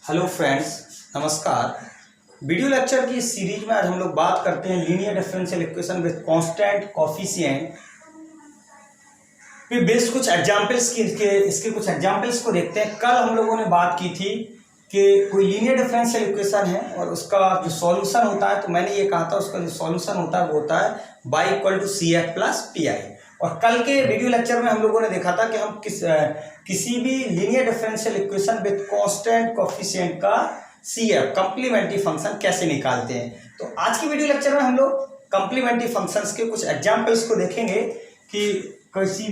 Hello friends, नमस्कार। Video lecture की इस सीरीज में आज हम लोग बात करते हैं linear differential equation with constant coefficient पे बेस्ड कुछ एग्जांपल्स की इसके कुछ एग्जांपल्स को देखते हैं। कल हम लोगों ने बात की थी कि कोई लीनियर डिफरेंशियल इक्वेशन है और उसका जो सॉल्यूशन होता है, तो मैंने ये कहा था उसका जो सॉल्यूशन होता है वो होता है y = CF + PI। और कल के वीडियो लेक्चर में हम लोगों ने देखा था कि हम किसी भी linear differential equation with constant coefficient का CF कंप्लीमेंट्री फंक्शन कैसे निकालते हैं। तो आज की वीडियो लेक्चर में हम लोग कंप्लीमेंट्री फंक्शंस के कुछ एग्जांपल्स को देखेंगे कि किसी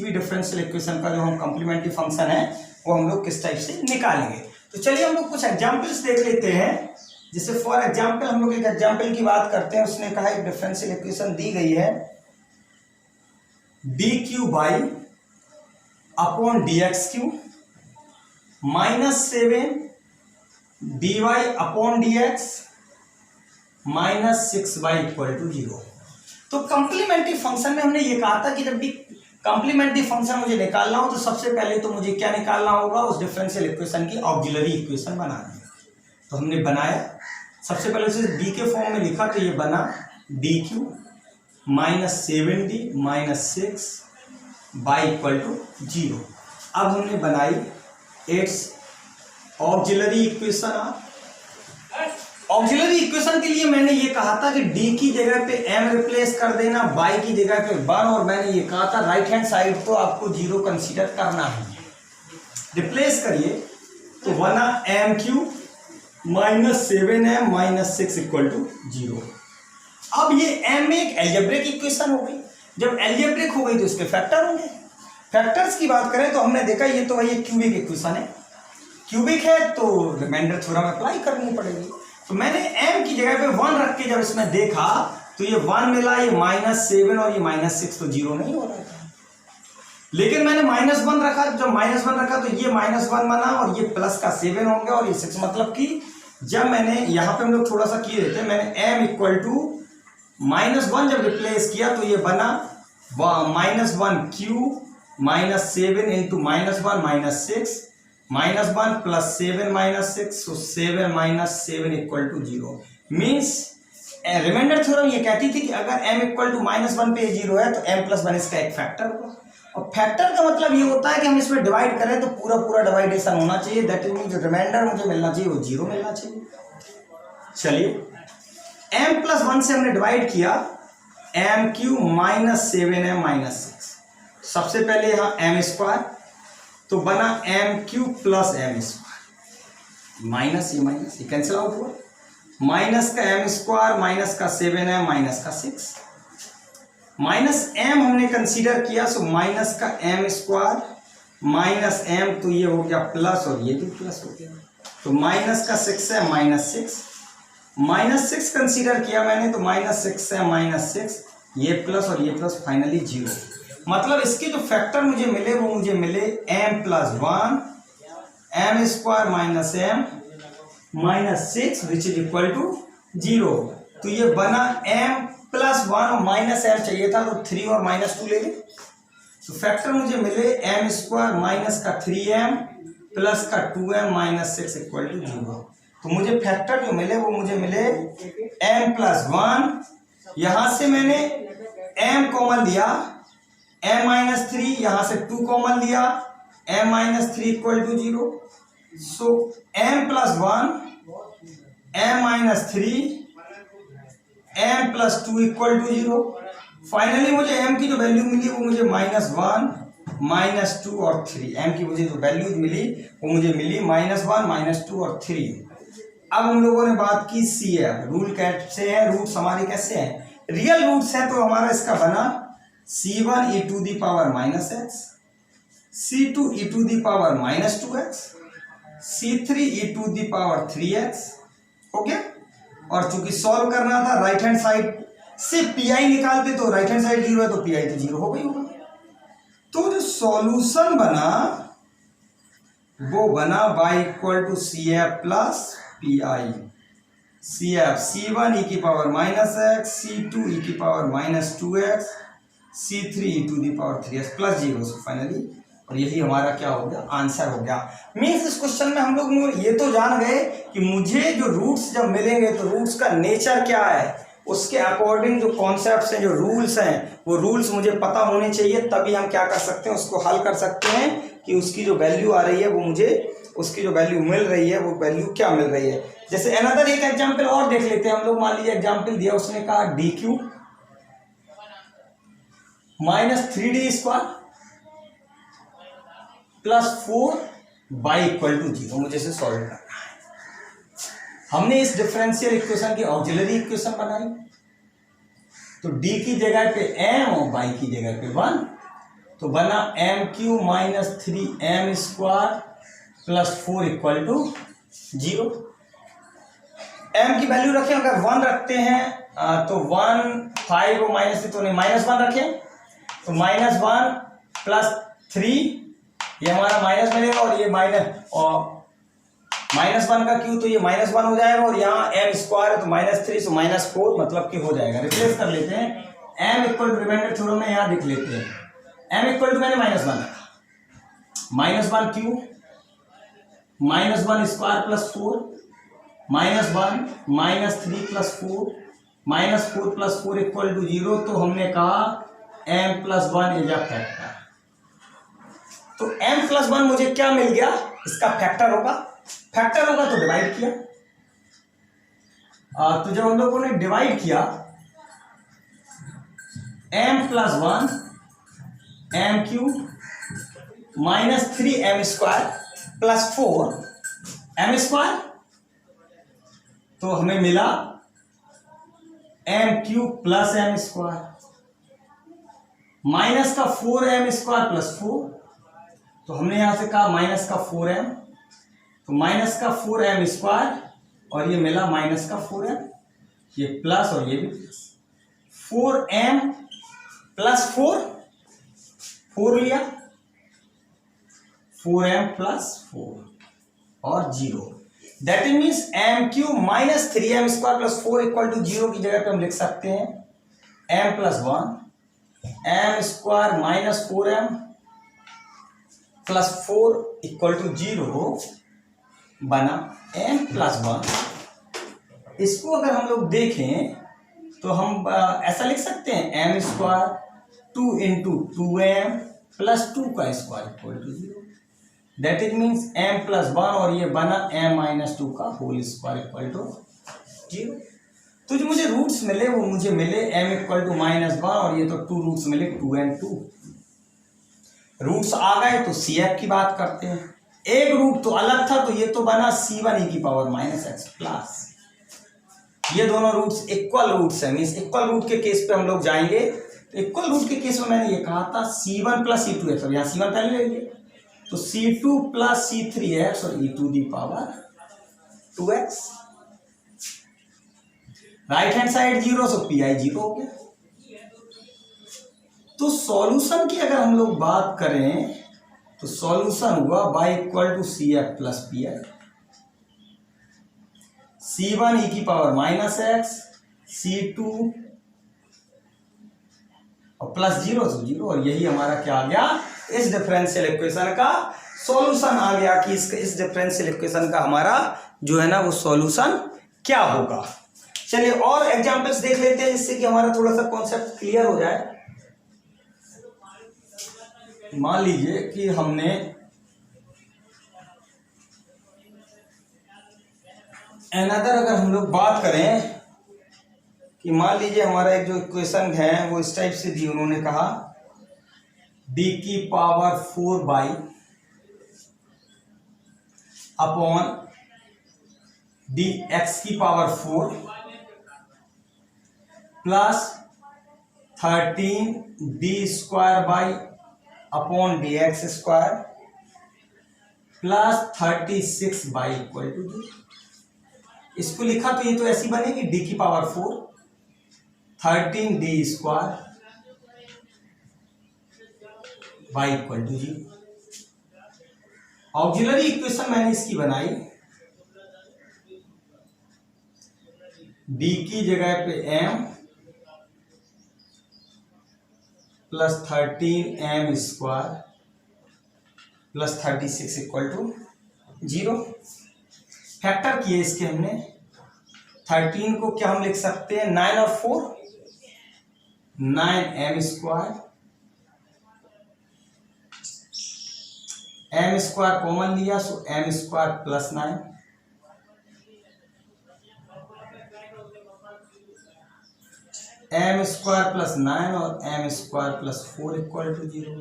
भी डिफरेंशियल इक्वेशन का जो हम कंप्लीमेंट्री फंक्शन है वो हम लोग किस टाइप से निकालेंगे। तो चलिए हम लोग कुछ एग्जांपल्स देख लेते हैं। जैसे फॉर एग्जांपल हम लोग एक एग्जांपल की बात करते हैं। उसने कहा एक डिफरेंशियल इक्वेशन दी गई है dq/dx³ -7 dy/dx -6y = 0। तो कंप्लीमेंट्री फंक्शन में हमने ये कहा था कि जब भी कंप्लीमेंट्री फंक्शन मुझे निकालना हो तो सबसे पहले तो मुझे क्या निकालना होगा, उस डिफरेंशियल इक्वेशन की ऑक्सिलरी इक्वेशन बनानी है। तो हमने बनाया, सबसे पहले उसे डी के फॉर्म में लिखा, तो ये बना dq -7d -6y = 0। अब हमने बनाई it's auxiliary equation. Auxiliary equation के लिए मैंने ये कहा था कि d की जगह पे m रिप्लेस कर देना, y की जगह पे 1, और मैंने ये कहा था राइट हैंड साइड तो आपको 0 कंसीडर करना है। रिप्लेस करिए तो बना m³ -7m -6 = 0। अब ये m एक एल्जेब्रिक इक्वेशन हो गई। जब एल्जेब्रिक हो गई तो इसके फैक्टर होंगे। फैक्टर्स की बात करें तो हमने देखा ये तो भाई क्यूबिक इक्वेशन है। क्यूबिक है तो रिमाइंडर थ्योरम अप्लाई करनी पड़ेगी। तो मैंने m की जगह पे 1 रख के जब इसमें देखा तो ये 1 मिला, ये -7 और ये -6 तो 0 नहीं हो रहा था। लेकिन मैंने -1 रखा, जब -1 रखा तो ये -1 बना और ये प्लस का 7 होंगे और ये 6। मतलब कि जब मैंने यहाँ पे हम लोग थोड़ा सा किए देते हैं, मैंने m = -1 जब रिप्लेस किया तो ये बना -1³ -7 × -1 -6 -1 + 7 -6, so 7 - 7 = 0। मीन्स रिमाइंडर थ्योरम ये कहती थी कि अगर m = -1 पे 0 है तो m + 1 इसका एक फैक्टर होगा। और फैक्टर का मतलब ये होता है कि हम इसमें डिवाइड करें तो पूरा पूरा डिवाइडेशन होना चाहिए। दैट मीन जो रिमाइंडर मुझे मिलना चाहिए वो 0 मिलना चाहिए। चलिए m + 1 से हमने डिवाइड किया, m³ -7m -6। सबसे पहले यहाँ m², तो बना m³ + m², माइनस ये कैंसिल आउट हुआ, माइनस का m² माइनस का 7m माइनस का 6, माइनस m हमने कंसीडर किया, सो माइनस का m² माइनस m, तो ये हो गया प्लस और ये भी प्लस हो गया, तो माइनस का 6m -6, -6 कंसीडर किया मैंने, तो -6m -6, ये प्लस और ये प्लस, फाइनली 0। मतलब इसके जो फैक्टर मुझे मिले वो मुझे मिले m + 1 m² -m -6 which is equal to 0। तो ये बना m + 1 और -m चाहिए था तो 3 और -2 ले लें। तो फैक्टर मुझे मिले m² माइनस का 3m प्लस का 2m -6 = 0। तो मुझे फैक्टर जो मिले वो मुझे मिले m + 1, यहां से मैंने m कॉमन लिया, m -3, यहां से 2 कॉमन लिया, m -3 = 0। So m + 1 m -3 m + 2 = 0। Finally मुझे m की जो वैल्यू मिली वो मुझे -1 -2 और 3। m की मुझे जो वैल्यू मिली वो मुझे मिली -1 -2 और 3। अब हम लोगों ने बात की CF। रूल कैसे है, रूट्स हमारे कैसे हैं, रियल रूट्स हैं। तो हमारा इसका बना C1 e⁻⁻x, C2 e⁻⁻2x, C3 e⁻3x हो गया। और चूंकि सॉल्व करना था राइट हैंड साइड से PI निकालते, तो राइट हैंड साइड 0 है तो PI तो 0 हो गई होगा। तो जो सॉल्यूशन बना वो बना y = CF + PI। CF C1 e⁻⁻x, C2 e⁻⁻2x, C3 e⁻3x + 0। So finally और यही हमारा क्या हो गया, आंसर हो गया। मीन्स इस क्वेश्चन में हम लोग ये तो जान गए कि मुझे जो रूट्स जब मिलेंगे तो रूट्स का नेचर क्या है, उसके अकॉर्डिंग जो कॉन्सेप्ट्स हैं, जो रूल्स हैं, वो रूल्स मुझे पता होने चाहिए, तभी हम क्या कर सकते हैं, उसको हल कर सकते हैं कि उसकी जो वैल्यू आ रही है वो मुझे, उसकी जो वैल्यू मिल रही है वो वैल्यू क्या मिल रही है। जैसे अनदर एक एग्जाम्पल और देख लेते हैं हम लोग। मान लीजिए एग्जाम्पल दिया, उसने कहा डी क्यू -3d² + 4y=0, मुझे इसे सॉल्व करना है। हमने इस डिफरेंशियल इक्वेशन की ऑक्सिलरी इक्वेशन बनाई, तो d की जगह पे m और y की जगह पे 1, तो बना m³ - 3m² + 4 = 0। m की वैल्यू रखें, अगर 1 रखते हैं तो 1 5 और -3 तो नहीं, -1 रखें तो -1 + 3 ये हमारा माइनस मिलेगा, और ये -1 का क्यू तो ये -1 हो जाएगा, और यहाँ m² है तो -3 सो -4 मतलब कि हो जाएगा। रिप्लेस कर लेते हैं, m = रिमाइंडर थ्योरम में यहाँ देख लेते हैं, m = मैंने -1 रखा, -1 क्यू -1² + 4 -1 -3 + 4 -4 + 4 = 0। तो हमने कहा m + 1 इज अ फैक्टर। तो m + 1 मुझे क्या मिल गया, इसका फैक्टर होगा। फैक्टर होगा तो डिवाइड किया, तो जब हम लोगों ने डिवाइड किया, m + 1 m³ -3m² + 4m², तो हमें मिला m³ + m², माइनस का 4m² + 4, तो हमने यहां से कहा माइनस का 4m, तो माइनस का 4m² और ये मिला माइनस का 4m, ये प्लस और ये भी प्लस, 4m + 4 लिया, 4m + 4 और 0। दैट मीन्स m³ - 3m² + 4 = 0 की जगह पे हम लिख सकते हैं m + 1 m² - 4m + 4 = 0 बना m + 1। इसको अगर हम लोग देखें तो हम ऐसा लिख सकते हैं m² 2 × 2m + 2 का square = 0। That is means m + 1 और ये बना m - 2 का होल स्क्वायर = 0। तो जो मुझे रूट्स मिले वो मुझे मिले m = -1 और ये तो 2 रूट्स मिले 2 and 2। रूट्स आ गए तो CF की बात करते हैं। एक रूट तो अलग था, तो ये तो बना C1 e⁻⁻ x प्लस, ये दोनों रूट्स इक्वल रूट्स हैं। मीन्स इक्वल रूट के केस पे हम लोग जाएंगे, तो इक्वल रूट के केस में मैंने ये कहा था C1 + C2x, और यहाँ C1 पहले ले लिए, तो C2 + C3x और e⁻²x, राइट हैंड साइड 0 सो Pi 0 हो गया। तो सॉल्यूशन की अगर हम लोग बात करें तो सॉल्यूशन हुआ y = CF + Pi, C1 e⁻⁻x, C2 और +0 तो 0, और यही हमारा क्या आ गया, इस डिफरेंशियल इक्वेशन का सॉल्यूशन आ गया कि इस डिफरेंशियल इक्वेशन का हमारा जो है ना वो सॉल्यूशन क्या होगा। चलिए और एग्जांपल्स देख लेते हैं जिससे कि हमारा थोड़ा सा कॉन्सेप्ट क्लियर हो जाए। मान लीजिए कि हमने अनदर अगर हम लोग बात करें कि मान लीजिए हमारा एक जो इक्वेशन है वो इस टाइप से दी, उन्होंने कहा d⁴ upon dx⁴ plus 13d² upon dx² plus 36y = 0। इसको लिखा तो ये तो ऐसी बनेगी d⁴ 13d² y = 0। Auxiliary equation मैंने इसकी बनाई, d की जगह पे m + 13m² plus 36 equal to 0। Factor किए इसके हमने, 13 को क्या हम लिख सकते हैं, 9 और 4, 9m square, m square common लिया so m square plus 9, m square plus 9 और m square plus 4 equal to 0।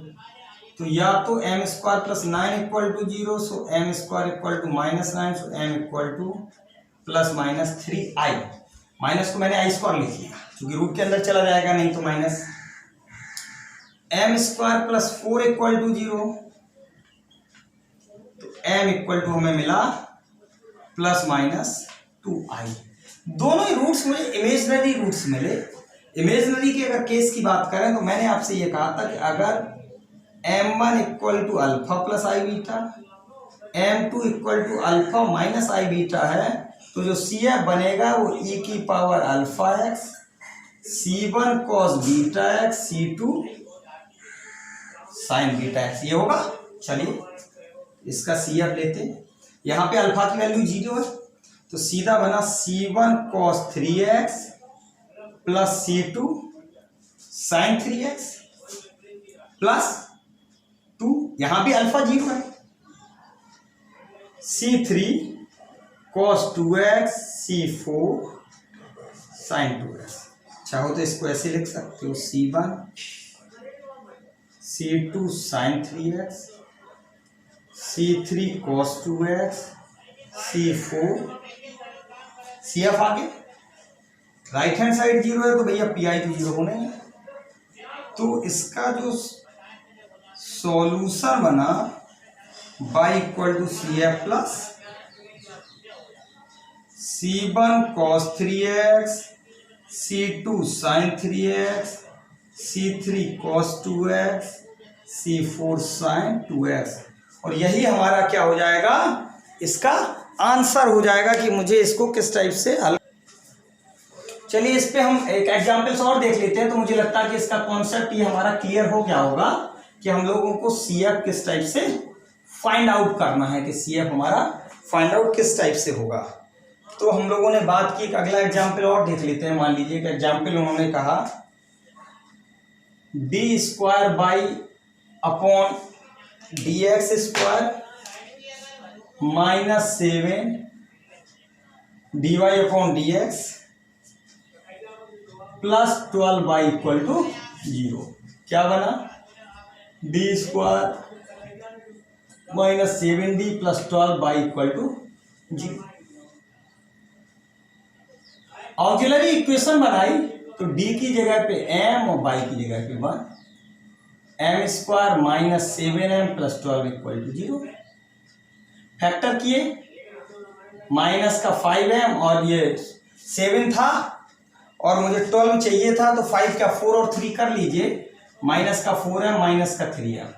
तो या तो m square plus 9 equal to 0, so m square equal to -9, so m equal to plus minus 3i। Minus को मैंने आई square लिख लिया क्योंकि root के अंदर चला जाएगा, नहीं तो minus m square plus 4 equal to 0, तो m इक्वल टू हमें मिला प्लस माइनस 2i। दोनों ही रूट्स मुझे इमेजनरी रूट्स मिले। इमेजनरी के अगर केस की बात करें तो मैंने आपसे ये कहा था कि अगर m1 equal to alpha plus i beta, m2 equal to alpha minus i beta है, तो जो CF बनेगा वो e की power alpha x, C1 cos beta x, C2 sine beta x, ये होगा। चलिए इसका CF लेते हैं। यहाँ पे अल्फा की वैल्यू 0 है, तो सीधा बना C1 cos 3x plus C2 sine 3x plus 2, यहां भी अल्फा 0 है, C3 cos 2x, C4 sign 2x। चाहो तो इसको ऐसे लिख सकते हो, C1 C2 sine 3x, C3 cos 2x, C4 CF आगे। राइट हैंड साइड 0 है तो भैया PI तो 0 होना ही है। तो इसका जो सॉल्यूशन बना y equal to CF plus C1 cos 3x, C2 sin 3x, C3 cos 2x, C4 sin 2x, और यही हमारा क्या हो जाएगा, इसका आंसर हो जाएगा कि मुझे इसको किस टाइप से हल। चलिए इस पे हम एक एग्जांपल्स और देख लेते हैं। तो मुझे लगता है कि इसका कॉन्सेप्ट ये हमारा क्लियर हो गया होगा कि हम लोगों को CF किस टाइप से फाइंड आउट करना है, कि CF हमारा फाइंड आउट किस टाइप से होगा। तो हम लोगों ने बात की, एक अगला एग्जाम्पल और देख लेते हैं। मान लीजिए कि एग्जाम्पल उन्होंने कहा d square by upon dx square minus 7 dy upon dx plus 12 by equal to 0। क्या बना, d square minus 7d plus 12 by equal to 0। Auxiliary equation बनाई तो d की जगह पे m और y की जगह पे 1, m square minus 7m plus 12 equal to 0। Factor किए, माइनस का 5m और ये 7 था और मुझे 12 चाहिए था, तो 5 का 4 और 3 कर लीजिए, माइनस का 4m माइनस का 3m,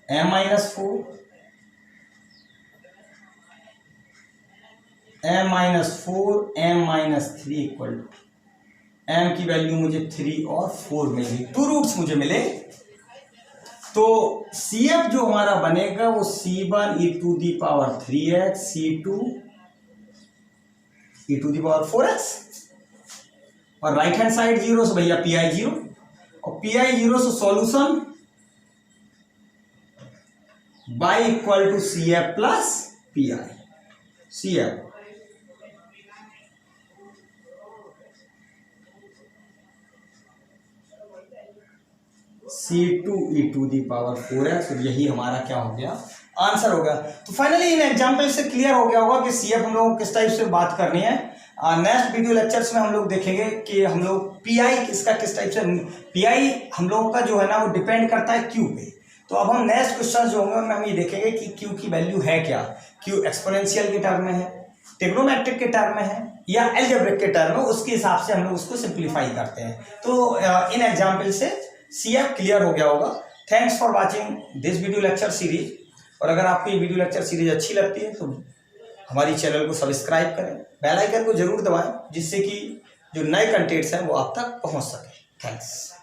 m minus 4, m minus 4, m minus 3 equal to m की वैल्यू मुझे 3 और 4 मिली, 2 रूट्स मुझे मिले। तो CF जो हमारा बनेगा वो C1 e to the power 3x, C2 e to the power 4x, और राइट हैंड साइड 0, सो भैया PI 0, और PI 0 so solution y equal to CF plus PI। CF C2 e to the power 4x, और यही हमारा क्या हो गया, answer होगा। तो फाइनली इन एग्जांपल से क्लियर हो गया होगा कि CF हम लोग किस टाइप से बात करनी है। नेक्स्ट वीडियो लेक्चर्स में हम लोग देखेंगे कि हम लोग PI इसका किस टाइप से, PI हम लोगों का जो है ना वो डिपेंड करता है Q पे। तो अब हम नेक्स्ट क्वेश्चन जो होंगे उनमें हम ये देखेंगे कि Q की वैल्यू है क्या, Q एक्सपोनेंशियल के टर्म में है, ट्रिग्नोमेट्रिक के टर्म में है, या अलजेब्रिक के टर्म में, उसके हिसाब से हम लोग उसको सिंप्लीफाई करते हैं। तो इन एग्जाम्पल से CF क्लियर हो गया होगा। Thanks for watching this video lecture series. और अगर आपको ये वीडियो लेक्चर सीरीज अच्छी लगती है तो हमारी चैनल को सब्सक्राइब करें, बेल आइकन को जरूर दबाएं, जिससे कि जो नए कंटेंट्स हैं वो आप तक पहुंच सके। थैंक्स।